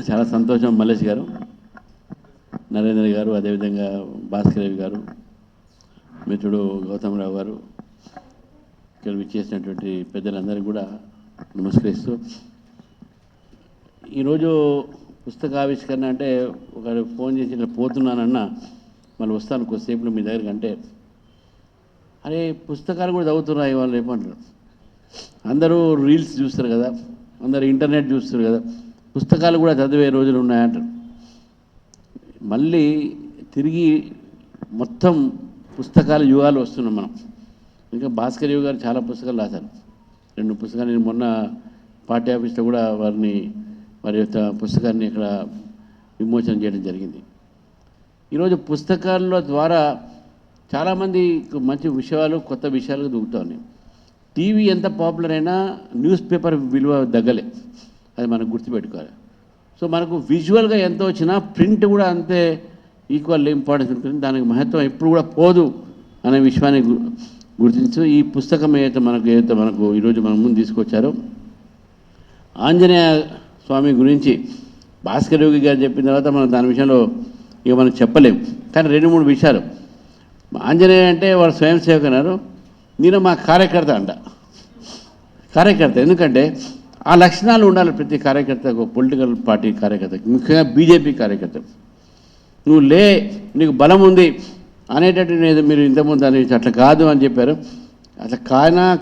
చాలా సంతోషం మల్లేష్ గారు, నరేంద్ర గారు, అదేవిధంగా భాస్కర్ గారు, మిత్రుడు గౌతమరావు గారు, ఇక్కడ విచ్చేసినటువంటి పెద్దలందరికీ కూడా నమస్కరిస్తూ, ఈరోజు పుస్తకావిష్కరణ అంటే ఒకరు ఫోన్ చేసి ఇట్లా పోతున్నానన్నా మళ్ళీ వస్తాను కొద్దిసేపులో మీ దగ్గరికి అంటే, అరే పుస్తకాలు కూడా చదువుతున్నాయి వాళ్ళు ఏమంటారు, అందరూ రీల్స్ చూస్తారు కదా, అందరూ ఇంటర్నెట్ చూస్తారు కదా, పుస్తకాలు కూడా చదివే రోజులు ఉన్నాయంటారు. మళ్ళీ తిరిగి మొత్తం పుస్తకాల యుగాలు వస్తున్నాం మనం. ఇంకా భాస్కర్ గారు చాలా పుస్తకాలు రాశారు, 2 పుస్తకాలు. నేను మొన్న పార్టీ ఆఫీస్లో కూడా వారి యొక్క పుస్తకాన్ని ఇక్కడ విమోచన చేయడం జరిగింది. ఈరోజు పుస్తకాల ద్వారా చాలామంది మంచి విషయాలు, కొత్త విషయాలు దొరుకుతూ ఉన్నాయి. టీవీ ఎంత పాపులర్ అయినా న్యూస్ పేపర్ విలువ దగ్గలే, అది మనం గుర్తుపెట్టుకోవాలి. సో మనకు విజువల్గా ఎంత వచ్చినా ప్రింట్ కూడా అంతే ఈక్వల్ ఇంపార్టెన్స్ ఉంటుంది. దానికి మహత్వం ఎప్పుడు కూడా పోదు అనే విషయాన్ని గుర్తించు. ఈ పుస్తకం ఏదైతే మనకు ఈరోజు మన ముందు తీసుకొచ్చారో, ఆంజనేయ స్వామి గురించి భాస్కర్ గారు చెప్పిన తర్వాత మనం దాని విషయంలో ఇక మనం చెప్పలేం. కానీ 2-3 విషయాలు. ఆంజనేయ అంటే వాడు స్వయం సేవక్ అన్నారు, నేను మా కార్యకర్త అంట. కార్యకర్త ఎందుకంటే ఆ లక్షణాలు ఉండాలి ప్రతి కార్యకర్తకు, పొలిటికల్ పార్టీ కార్యకర్తకు, ముఖ్యంగా బీజేపీ కార్యకర్త. నువ్వు నీకు బలం ఉంది అనేటట్టు మీరు ఇంతకుముందు దాని అట్లా కాదు అని చెప్పారు. అట్లా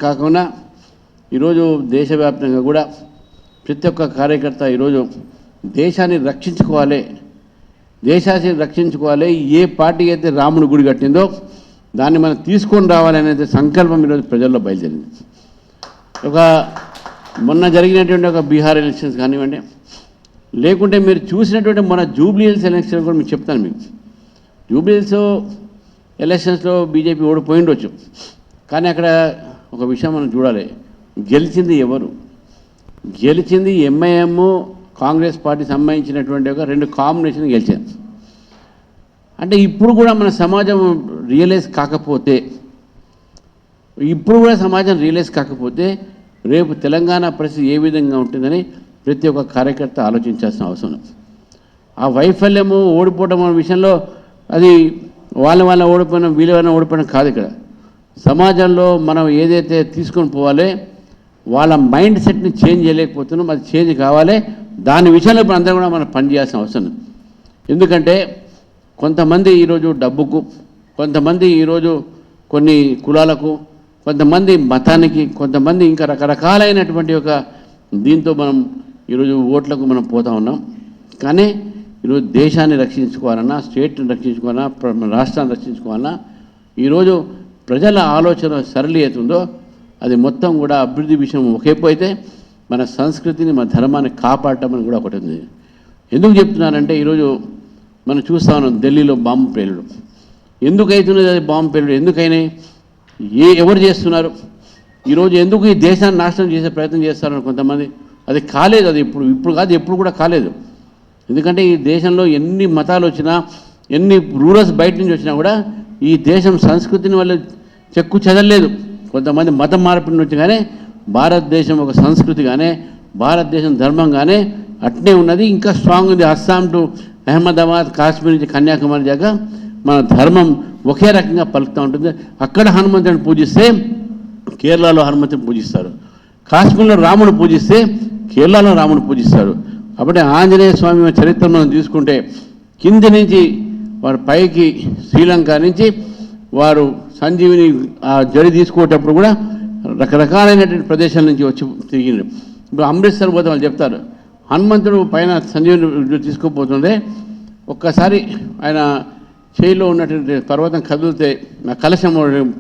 కాకుండా ఈరోజు దేశవ్యాప్తంగా కూడా ప్రతి ఒక్క కార్యకర్త ఈరోజు దేశాన్ని రక్షించుకోవాలి. ఏ పార్టీ అయితే రాముని గుడి కట్టిందో దాన్ని మనం తీసుకొని రావాలి అనేది సంకల్పం ఈరోజు ప్రజల్లో బయలుదేరింది. మొన్న జరిగినటువంటి ఒక బీహార్ ఎలక్షన్స్ కానివ్వండి, లేకుంటే మీరు చూసినటువంటి మన జూబ్లీ హిల్స్ ఎలక్షన్ కూడా మీకు చెప్తాను. మీకు జూబ్లీ హిల్స్ ఎలక్షన్స్లో బీజేపీ ఓడిపోయిండొచ్చు, కానీ అక్కడ ఒక విషయం మనం చూడాలి, గెలిచింది ఎవరు? గెలిచింది ఎంఐఎం కాంగ్రెస్ పార్టీ సంబంధించినటువంటి ఒక 2 కాంబినేషన్ గెలిచారు. అంటే ఇప్పుడు కూడా మన సమాజం రియలైజ్ కాకపోతే, రేపు తెలంగాణ పరిస్థితి ఏ విధంగా ఉంటుందని ప్రతి ఒక్క కార్యకర్త ఆలోచించాల్సిన అవసరం. ఆ వైఫల్యము, ఓడిపోవడం అనే విషయంలో అది వాళ్ళ ఓడిపోయిన వీళ్ళ ఓడిపోవడం కాదు. ఇక్కడ సమాజంలో మనం ఏదైతే తీసుకొని పోవాలి, వాళ్ళ మైండ్ సెట్ని చేంజ్ చేయలేకపోతున్నాం, అది చేంజ్ కావాలి. దాని విషయంలో ఇప్పుడు అందరూ కూడా మనం పనిచేయాల్సిన అవసరం. ఎందుకంటే కొంతమంది ఈరోజు డబ్బుకు, కొంతమంది ఈరోజు కొన్ని కులాలకు, కొంతమంది మతానికి, కొంతమంది ఇంకా రకరకాలైనటువంటి ఒక దీంతో మనం ఈరోజు ఓట్లకు మనం పోతూ ఉన్నాం. కానీ ఈరోజు దేశాన్ని రక్షించుకోవాలన్నా, స్టేట్ని రక్షించుకోవాలన్నా, రాష్ట్రాన్ని రక్షించుకోవాలన్నా, ఈరోజు ప్రజల ఆలోచన సరళి అవుతుందో అది మొత్తం కూడా అభివృద్ధి విషయం ఒకవైపు అయితే, మన సంస్కృతిని, మన ధర్మాన్ని కాపాడటం అని కూడా ఒకటి ఉంది. ఎందుకు చెప్తున్నానంటే ఈరోజు మనం చూస్తా ఉన్నాం ఢిల్లీలో బాంబు పేలుడు. ఎందుకు అవుతున్నది అది బాంబు పేలుడు? ఎందుకైనా ఎవరు చేస్తున్నారు? ఈరోజు ఎందుకు ఈ దేశాన్ని నాశనం చేసే ప్రయత్నం చేస్తారని కొంతమంది. అది కాలేదు, అది ఇప్పుడు కాదు, ఎప్పుడు కూడా కాలేదు. ఎందుకంటే ఈ దేశంలో ఎన్ని మతాలు వచ్చినా, ఎన్ని రూరల్స్ బయట నుంచి వచ్చినా కూడా ఈ దేశం సంస్కృతిని వాళ్ళు చెక్కు చెదలేదు. కొంతమంది మతం మార్పిడి నుంచి, కానీ భారతదేశం ఒక సంస్కృతి కానీ, భారతదేశం ధర్మం కానీ అట్నే ఉన్నది, ఇంకా స్ట్రాంగ్ ఉంది. అస్సాం టు అహ్మదాబాద్, కాశ్మీర్ నుంచి కన్యాకుమారి దాకా మన ధర్మం ఒకే రకంగా పలుకుతూ ఉంటుంది. అక్కడ హనుమంతుడిని పూజిస్తే కేరళలో హనుమంతుడిని పూజిస్తారు, కాశ్మీర్లో రాముని పూజిస్తే కేరళలో రాముని పూజిస్తారు. కాబట్టి ఆంజనేయ స్వామి చరిత్ర మనం తీసుకుంటే కింది నుంచి వారు పైకి, శ్రీలంక నుంచి వారు సంజీవిని ఆ జడి తీసుకోవటప్పుడు కూడా రకరకాలైనటువంటి ప్రదేశాల నుంచి వచ్చి తిరిగినారు. ఇప్పుడు అమృత్సర్ పోతే వాళ్ళు చెప్తారు, హనుమంతుడు పైన సంజీవిని తీసుకుపోతుంటే ఒక్కసారి ఆయన చేయిలో ఉన్నటువంటి పర్వతం కదిలితే ఆ కలశం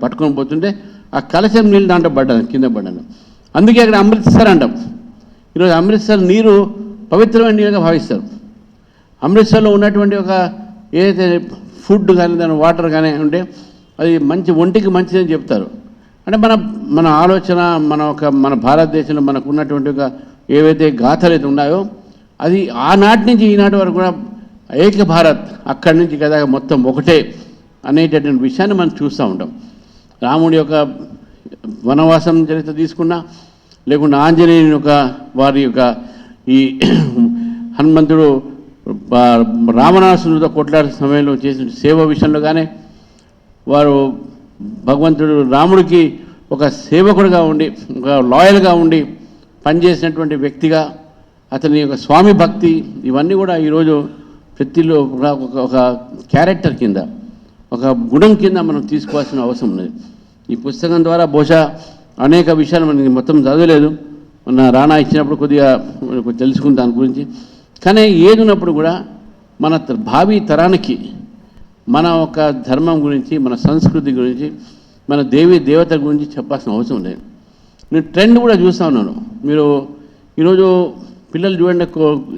పట్టుకొని పోతుంటే ఆ కలశం నీళ్ళు దాంట్లో కింద పడ్డాను. అందుకే అక్కడ అమృత్సర్ అంటాం. ఈరోజు అమృత్సర్ నీరు పవిత్రమైన నీరుగా భావిస్తారు. అమృత్సర్లో ఉన్నటువంటి ఒక ఏదైతే ఫుడ్ కానీ, దాని వాటర్ కానీ ఉంటే అది ఒంటికి మంచిదని చెప్తారు. అంటే మన ఆలోచన, మన భారతదేశంలో మనకు ఉన్నటువంటి ఒక ఏవైతే గాథలు అయితే ఉన్నాయో అది ఆనాటి నుంచి ఈనాటి వరకు కూడా ఏక భారత్, అక్కడి నుంచి కదా మొత్తం ఒకటే అనేటటువంటి విషయాన్ని మనం చూస్తూ ఉంటాం. రాముడి యొక్క వనవాసం చరిత్ర తీసుకున్నా, లేకుండా ఆంజనేయుని యొక్క వారి యొక్క ఈ హనుమంతుడు రావణాసురుడితో కొట్లాడే సమయంలో చేసిన సేవ విషయంలో కానీ వారు భగవంతుడు రాముడికి ఒక సేవకుడిగా ఉండి ఒక లాయల్గా ఉండి పనిచేసినటువంటి వ్యక్తిగా అతని యొక్క స్వామి భక్తి ఇవన్నీ కూడా ఈరోజు ప్రతిలో ఒక క్యారెక్టర్ కింద ఒక గుణం కింద మనం తీసుకోవాల్సిన అవసరం ఉన్నది. ఈ పుస్తకం ద్వారా బహుశా అనేక విషయాలు మనకి మొత్తం చదవలేదు, మొన్న రాణా ఇచ్చినప్పుడు కొద్దిగా తెలుసుకున్న దాని గురించి. కానీ ఏది ఉన్నప్పుడు కూడా మన భావి తరానికి మన ఒక ధర్మం గురించి, మన సంస్కృతి గురించి, మన దేవత గురించి చెప్పాల్సిన అవసరం లేదు. నేను ట్రెండ్ కూడా చూస్తూ ఉన్నాను. మీరు ఈరోజు పిల్లలు చూడండి,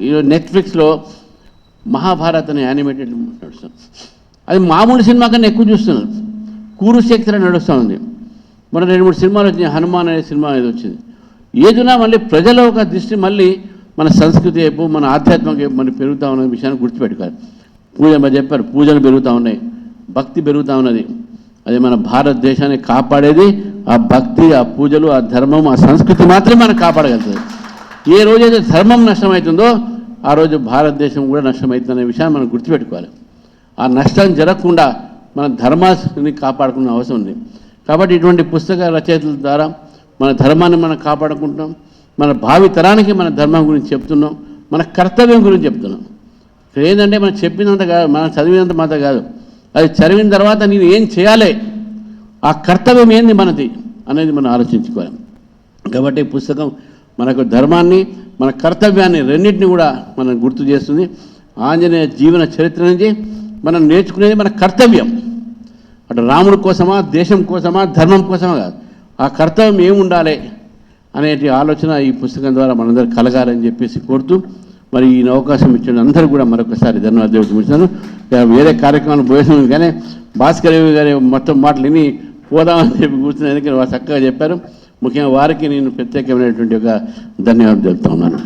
ఈరోజు నెట్ఫ్లిక్స్లో మహాభారత్ అనే యానిమేటెడ్ నడుస్తుంది. అది మామూలు సినిమా కన్నా ఎక్కువ చూస్తున్నారు. కురుక్షేత్ర నడుస్తూ ఉంది. మన 2-3 సినిమాలు వచ్చినాయి. హనుమాన్ అనే సినిమా ఏదో వచ్చింది. ఏదున్నా మళ్ళీ ప్రజల ఒక దృష్టి మళ్ళీ మన సంస్కృతి వైపు, మన ఆధ్యాత్మిక వైపు మళ్ళీ పెరుగుతూ ఉన్న విషయాన్ని గుర్తుపెట్టుకోవాలి. చెప్పారు, పూజలు పెరుగుతూ ఉన్నాయి, భక్తి పెరుగుతూ ఉన్నది. అది మన భారతదేశాన్ని కాపాడేది ఆ భక్తి, ఆ పూజలు, ఆ ధర్మం, ఆ సంస్కృతి మాత్రమే మనం కాపాడగలుగుతుంది. ఏ రోజైతే ధర్మం నష్టమవుతుందో ఆ రోజు భారతదేశం కూడా నష్టమవుతుందనే విషయాన్ని మనం గుర్తుపెట్టుకోవాలి. ఆ నష్టం జరగకుండా మన ధర్మాన్ని కాపాడుకునే అవసరం ఉంది. కాబట్టి ఇటువంటి పుస్తక రచయితల ద్వారా మన ధర్మాన్ని మనం కాపాడుకుంటున్నాం, మన భావి తరానికి మన ధర్మం గురించి చెప్తున్నాం, మన కర్తవ్యం గురించి చెప్తున్నాం. ఇక్కడ ఏంటంటే మనం చెప్పినంత కాదు, మనం చదివినంత మాత్రం కాదు, అది చదివిన తర్వాత నేను ఏం చేయాలి, ఆ కర్తవ్యం ఏంది మనది అనేది మనం ఆలోచించుకోవాలి. కాబట్టి ఈ పుస్తకం మనకు ధర్మాన్ని, మన కర్తవ్యాన్ని రెండింటిని కూడా మనం గుర్తు చేస్తుంది. ఆంజనేయ జీవన చరిత్ర నుంచి మనం నేర్చుకునేది మన కర్తవ్యం. అటు రాముడి కోసమా, దేశం కోసమా, ధర్మం కోసమా కాదు, ఆ కర్తవ్యం ఏముండాలి అనేటి ఆలోచన ఈ పుస్తకం ద్వారా మనందరూ కలగాలని చెప్పేసి కోరుతూ, మరి ఈ అవకాశం ఇచ్చిన అందరూ కూడా మరొకసారి ధన్యవాదాలు తెలుపుతున్నాను. వేరే కార్యక్రమాలు పోయేసాను కానీ భాస్కర్ గారి మొత్తం మాటలు విని పోదామని చెప్పి కూర్చున్నాను. ఎందుకంటే వారు చక్కగా చెప్పారు. ముఖ్యంగా వారికి నేను ప్రత్యేకమైనటువంటి ఒక ధన్యవాదాలు తెలుపుతా ఉన్నాను.